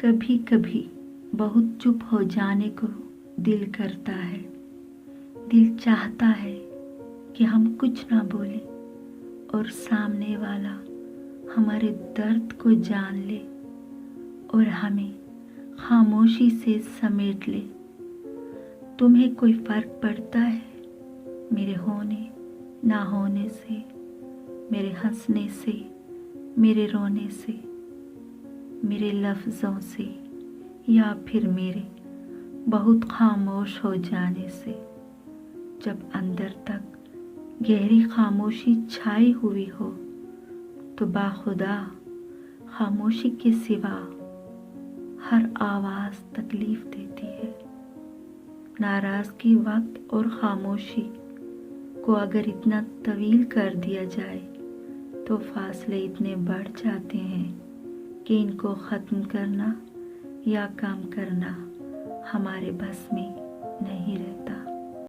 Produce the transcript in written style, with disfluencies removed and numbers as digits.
कभी कभी बहुत चुप हो जाने को दिल करता है। दिल चाहता है कि हम कुछ ना बोले और सामने वाला हमारे दर्द को जान ले और हमें खामोशी से समेट ले। तुम्हें कोई फर्क पड़ता है मेरे होने ना होने से, मेरे हंसने से, मेरे रोने से, मेरे लफ्ज़ों से, या फिर मेरे बहुत खामोश हो जाने से? जब अंदर तक गहरी खामोशी छाई हुई हो तो बाखुदा खामोशी के सिवा हर आवाज़ तकलीफ़ देती है। नाराज़गी वक्त और खामोशी को अगर इतना तवील कर दिया जाए तो फासले इतने बढ़ जाते हैं कि इनको ख़त्म करना या कम करना हमारे बस में नहीं रहता।